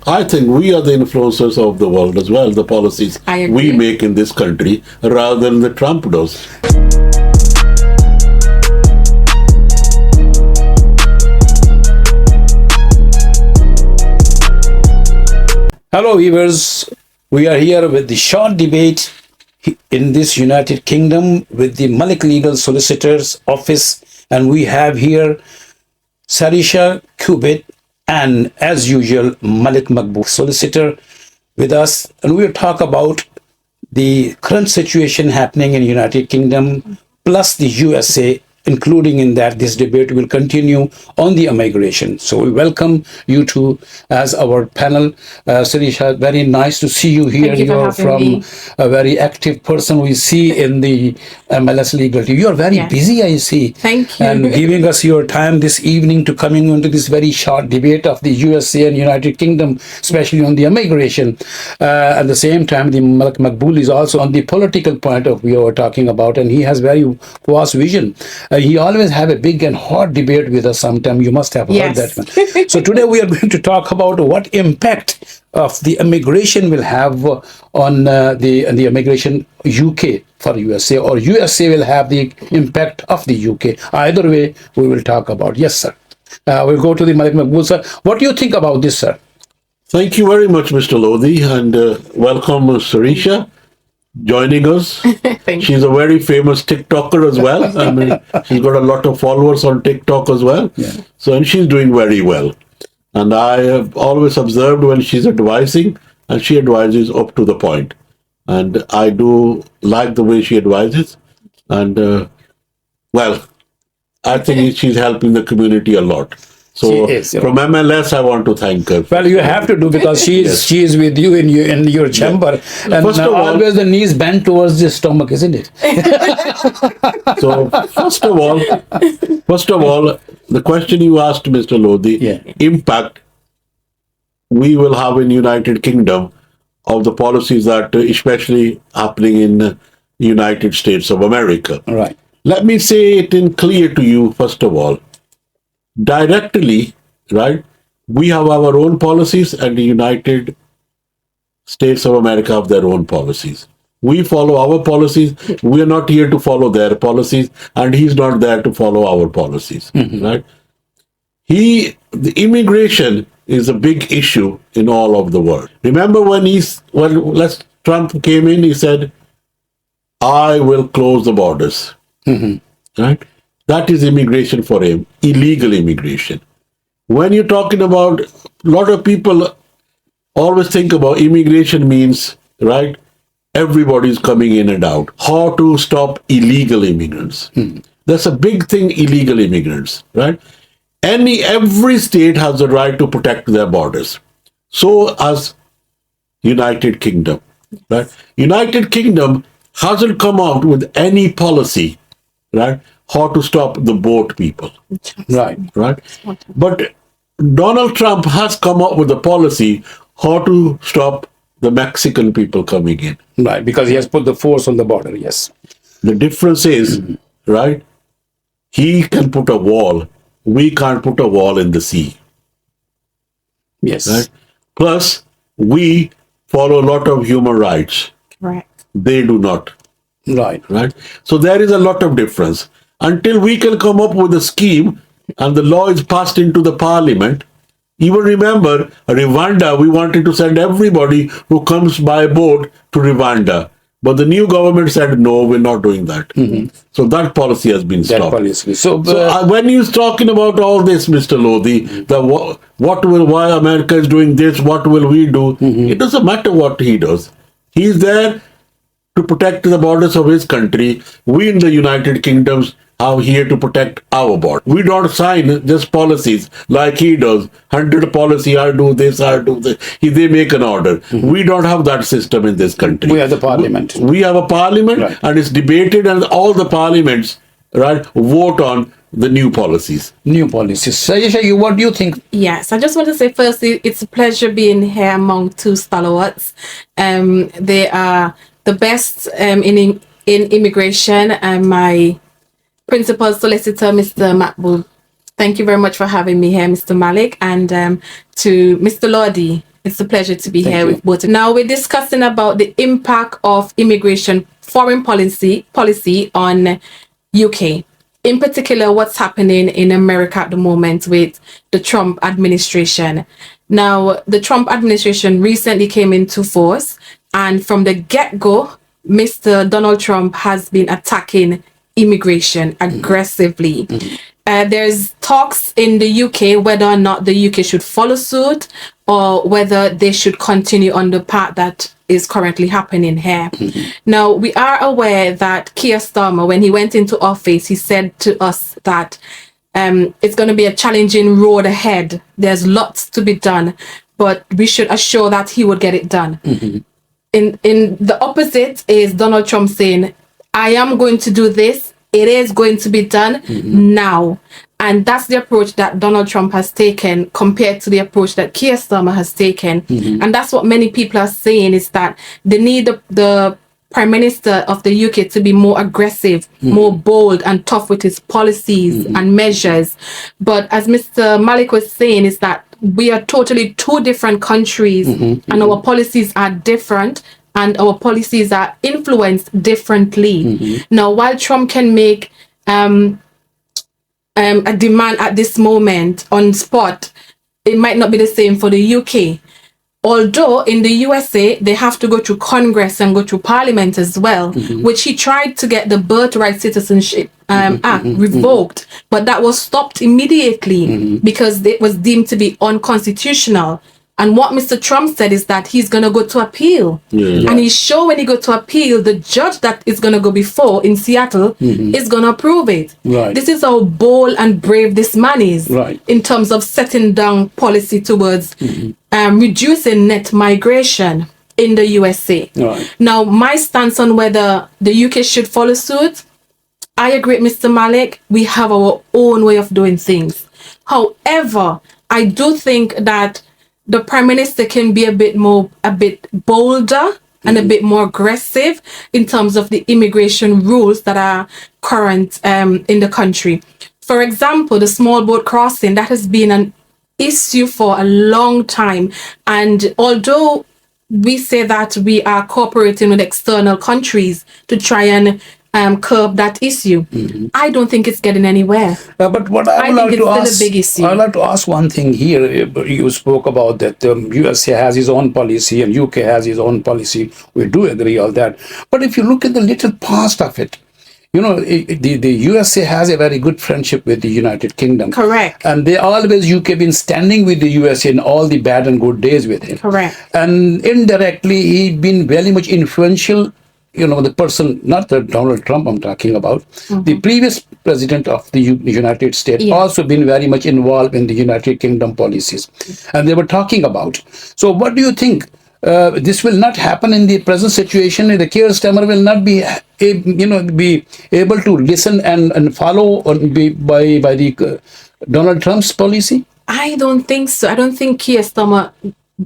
I think we are the influencers of the world as well, the policies we make in this country, rather than the Trump does. Hello viewers, we are here with the short debate in this United Kingdom with the Malik Legal Solicitor's Office, and we have here Sarisha Kubit and, as usual, Malik Makbul Solicitor with us, and we'll talk about the current situation happening in United Kingdom plus the USA. Including in that, this debate will continue on the immigration. So we welcome you two as our panel. Sarisha, very nice to see you here. You are from me. A very active person we see in the MLS Legal Team. You are very busy, I see. Thank you. And giving us your time this evening to coming into this very short debate of the USA and United Kingdom, especially on the immigration. At the same time, the Malik Makbul is also on the political point of view we're talking about, and he has very vast vision. He always have a big and hot debate with us sometime. You must have heard that one. So today we are going to talk about what impact of the immigration will have on the immigration UK for USA, or USA will have the impact of the UK. Either way, we will talk about. Yes, sir. We'll go to the Malik Makbul, sir. What do you think about this, sir? Thank you very much, Mr. Lodi, and welcome, Sarisha, joining us. She's a very famous TikToker as well. I mean, she's got a lot of followers on TikTok as well. So, and she's doing very well. And I have always observed when she's advising, and she advises up to the point. And I do like the way she advises. And, well, I think she's helping the community a lot. So from MLS, I want to thank her. Well, you have to do, because she is with you in your chamber, and first of all, always the knees bent towards the stomach, isn't it? So first of all, the question you asked, Mr. Lodi, impact we will have in United Kingdom of the policies that especially happening in United States of America. Right. Let me say it in clear to you, first of all. Directly, right, we have our own policies, and the United States of America have their own policies. We follow our policies. We are not here to follow their policies, and he's not there to follow our policies, right? The immigration is a big issue in all of the world. Remember when Trump came in, he said, I will close the borders, right? That is immigration for him, illegal immigration. When you're talking about, a lot of people always think about immigration means, right, everybody's coming in and out. How to stop illegal immigrants. That's a big thing, illegal immigrants, right? Every state has the right to protect their borders. So as United Kingdom, right? United Kingdom hasn't come out with any policy, right, how to stop the boat people. Right. But Donald Trump has come up with a policy how to stop the Mexican people coming in. Right, because he has put the force on the border, yes. The difference is, right, he can put a wall. We can't put a wall in the sea. Yes. Right? Plus, we follow a lot of human rights. Correct. They do not. Right. So there is a lot of difference. Until we can come up with a scheme and the law is passed into the parliament. Even remember, Rwanda, we wanted to send everybody who comes by boat to Rwanda. But the new government said, no, we're not doing that. So that policy has been stopped. So when you're talking about all this, Mr. Lodi, why America is doing this, what will we do? It doesn't matter what he does. He's there to protect the borders of his country. We in the United Kingdoms are here to protect our border. We don't sign just policies like he does. 100 policy, I do this, I do this. They make an order. We don't have that system in this country. We have the parliament. We have a parliament, and it's debated, and all the parliaments, right, vote on the new policies. Sarisha, what do you think? Yes, I just want to say firstly, it's a pleasure being here among two stalwarts. They are the best in immigration, and my principal solicitor, Mr. Makbul. Thank you very much for having me here, Mr. Malik, and to Mr. Lodi. It's a pleasure to be Thank here you. with both. Now we're discussing about the impact of immigration foreign policy on UK. In particular, what's happening in America at the moment with the Trump administration. Now, the Trump administration recently came into force, and from the get-go, Mr. Donald Trump has been attacking immigration aggressively. There's talks in the UK whether or not the UK should follow suit or whether they should continue on the path that is currently happening here. Now, we are aware that Keir Starmer, when he went into office, he said to us that it's going to be a challenging road ahead. There's lots to be done, but we should assure that he would get it done. In the opposite is Donald Trump saying, I am going to do this. It is going to be done now. And that's the approach that Donald Trump has taken compared to the approach that Keir Starmer has taken. And that's what many people are saying, is that they need the Prime Minister of the UK to be more aggressive, more bold and tough with his policies and measures. But as Mr. Malik was saying, is that we are totally two different countries and our policies are different. And our policies are influenced differently. Now, while Trump can make a demand at this moment on spot, it might not be the same for the UK. Although in the USA, they have to go through Congress and go through Parliament as well, which he tried to get the Birthright Citizenship Act revoked, but that was stopped immediately because it was deemed to be unconstitutional. And what Mr. Trump said is that he's going to go to appeal. And he's sure when he go to appeal, the judge that is going to go before in Seattle is going to approve it. This is how bold and brave this man is in terms of setting down policy towards reducing net migration in the USA. Now, my stance on whether the UK should follow suit, I agree with Mr. Malik. We have our own way of doing things. However, I do think that the Prime Minister can be a bit bolder and a bit more aggressive in terms of the immigration rules that are current in the country. For example, the small boat crossing, that has been an issue for a long time. And although we say that we are cooperating with external countries to try and curb that issue, I don't think it's getting anywhere. But what I would like to ask, I'd like to ask one thing here. You spoke about that USA has its own policy and UK has its own policy. We do agree on that. But if you look at the little past of it, you know, the USA has a very good friendship with the United Kingdom. Correct. And they always, UK been standing with the USA in all the bad and good days with him. Correct. And indirectly, he been very much influential. You know, the person, not the Donald Trump I'm talking about, the previous president of the United States also been very much involved in the United Kingdom policies. And they were talking about. So what do you think? This will not happen in the present situation. The Keir Starmer will not be, be able to listen and follow by the Donald Trump's policy? I don't think so. I don't think Keir Starmer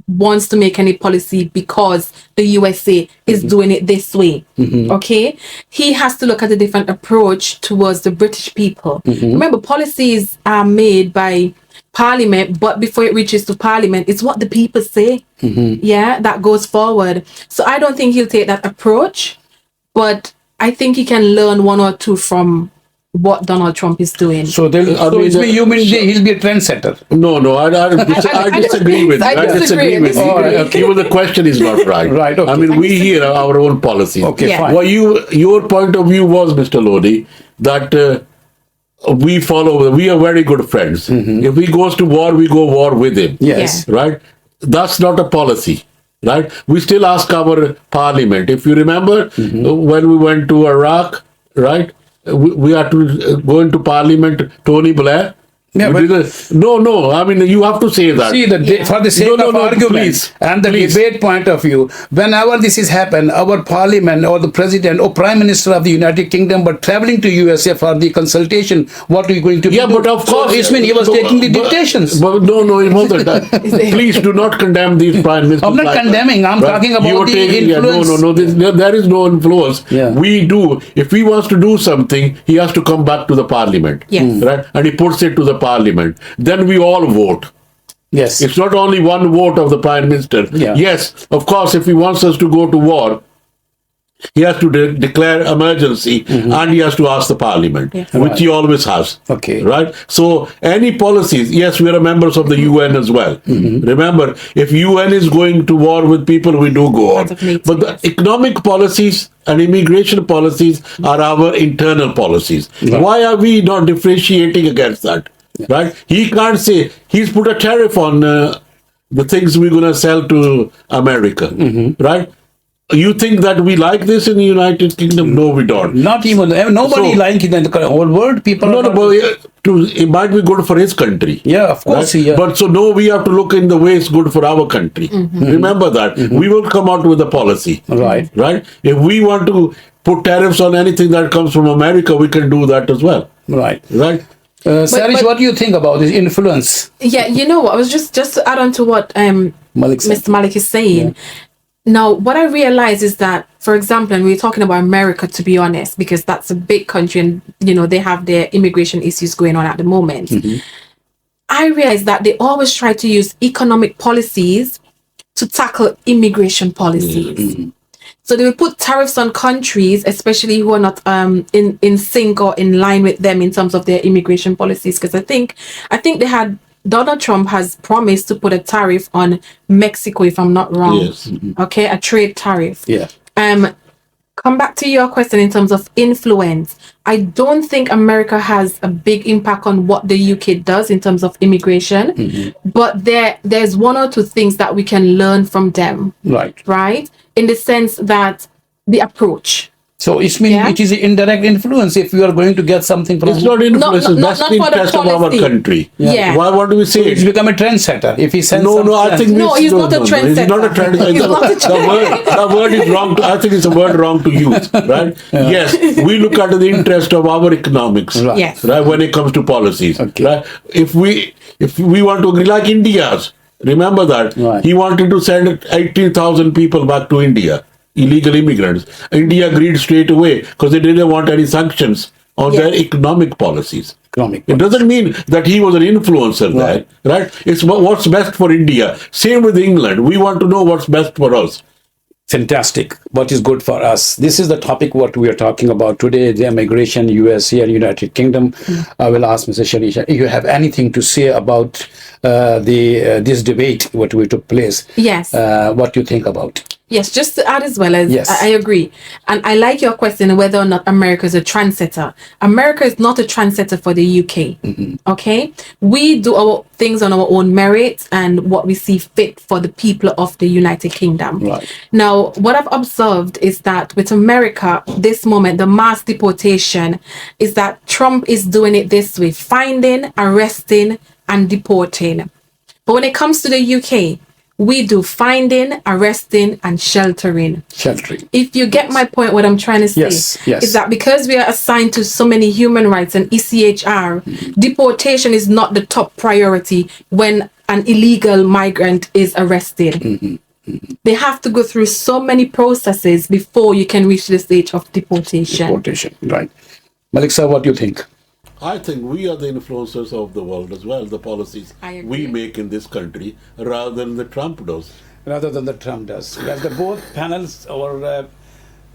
wants to make any policy because the USA is doing it this way. Okay, he has to look at a different approach towards the British people. Remember, policies are made by Parliament, but before it reaches to Parliament, it's what the people say. That goes forward. So I don't think he'll take that approach, but I think he can learn one or two from what Donald Trump is doing. So you mean he'll be a trendsetter? No, I disagree with you. I disagree with you. Even the question is not right. Right. Okay. I mean, we here have our own policies. Okay, fine. Well, your point of view was, Mr. Lodi, that we are very good friends. If he goes to war, we go war with him. Yes. Right? That's not a policy. Right? We still ask our parliament. If you remember, when we went to Iraq, right? We are to go into Parliament, Tony Blair. Yeah, no. I mean, you have to say that. See, for the sake of argument and the debate point of view, whenever this is happened, our parliament or the president or prime minister of the United Kingdom were traveling to USA for the consultation. What are you going to do? Yeah, but of course, it means he was taking the dictations. But no, it wasn't that. Please do not condemn these prime ministers. I'm not condemning. I'm talking about the influence. There is no influence. Yeah. We do. If he wants to do something, he has to come back to the parliament. Yes. Right, and he puts it to the parliament. Then we all vote. Yes. It's not only one vote of the Prime Minister. Yeah. Yes, of course, if he wants us to go to war, he has to declare emergency and he has to ask the Parliament, Yes. which Right. he always has. Okay. Right? So, any policies, yes, we are members of the UN as well. Remember, if UN is going to war with people, we do go on. Out of NATO, But the yes. economic policies and immigration policies are our internal policies. Right. Why are we not differentiating against that? Right? He can't say, he's put a tariff on the things we're going to sell to America. Right? You think that we like this in the United Kingdom? No, we don't. Not even nobody So- like it in the whole world. People No, are no, not- but it might be good for his country. yeah, of course. Right? Yeah. But so no, we have to look in the way it's good for our country. Remember that. We will come out with a policy. Right. Right? If we want to put tariffs on anything that comes from America, we can do that as well. Right. Right? Sarish, but- what do you think about this influence? Yeah, you know what? I was just to add on to what Malik said. Mr. Malik is saying. Now, what I realize is that, for example, and we're talking about America, to be honest, because that's a big country and, you know, they have their immigration issues going on at the moment. I realize that they always try to use economic policies to tackle immigration policies. So they will put tariffs on countries, especially who are not in sync or in line with them in terms of their immigration policies. Because I think they had Donald Trump has promised to put a tariff on Mexico, if I'm not wrong. Yes. Okay, a trade tariff. Yeah. Come back to your question in terms of influence. I don't think America has a big impact on what the UK does in terms of immigration, but there's one or two things that we can learn from them, Right. right? In the sense that the approach. So it means Yeah. it is indirect influence if you are going to get something from. It's not influence, no, that's not the for the interest of our policy. country. Yeah. Why would we say It's it? become a trendsetter. If he sends No, some no, I trends- think No, he's not a He's trendsetter. not a trendsetter. He's not a The word is wrong. I think it's a word wrong to use, right? Yes, we look at the interest of our economics, Right. Yes. right? When it comes to policies, Okay. right? If we want to agree, like India's, remember that Right. he wanted to send 18,000 people back to India, illegal immigrants. India agreed straight away because they didn't want any sanctions on Yes. their economic policies. Economic It doesn't mean that he was an influencer Right. there, right? It's what's best for India. Same with England. We want to know what's best for us. Fantastic. What is good for us? This is the topic what we are talking about today, the immigration, USA and United Kingdom. I will ask Mr. Sharisha, if you have anything to say about this debate, what we took place. Yes. What do you think about? Yes, just to add as well as Yes. I agree. And I like your question whether or not America is a trendsetter. America is not a trendsetter for the UK. Okay? We do our things on our own merit and what we see fit for the people of the United Kingdom. Right. Now, what I've observed is that with America, this moment, the mass deportation is that Trump is doing it this way, finding, arresting, and deporting. But when it comes to the UK, we do finding, arresting, and sheltering. Sheltering. If you get my point, what I'm trying to say Yes, yes. is that because we are assigned to so many human rights and ECHR, deportation is not the top priority when an illegal migrant is arrested. They have to go through so many processes before you can reach the stage of deportation. Deportation. Right. Malik sir, what do you think? I think we are the influencers of the world as well, the policies I agree. we make in this country rather than the Trump does. Rather than the Trump does. As the both panels, our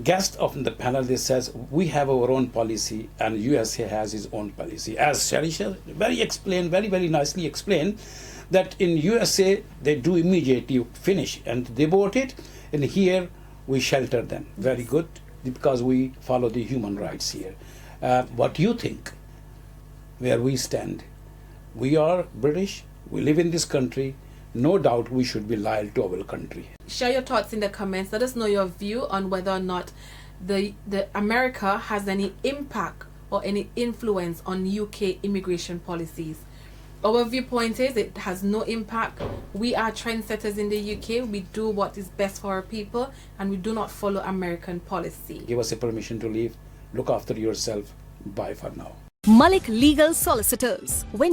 guest of the panel, they says we have our own policy and USA has its own policy. As Sharisha very nicely explained, that in USA they do immediately finish and deport it, and here we shelter them. Very good, because we follow the human rights here. What do you think? Where we stand? We are British. We live in this country. No doubt we should be loyal to our country. Share your thoughts in the comments. Let us know your view on whether or not the America has any impact or any influence on UK immigration policies. Our viewpoint is it has no impact. We are trendsetters in the UK. We do what is best for our people and we do not follow American policy. Give us a permission to leave. Look after yourself. Bye for now. Malik Legal Solicitors. When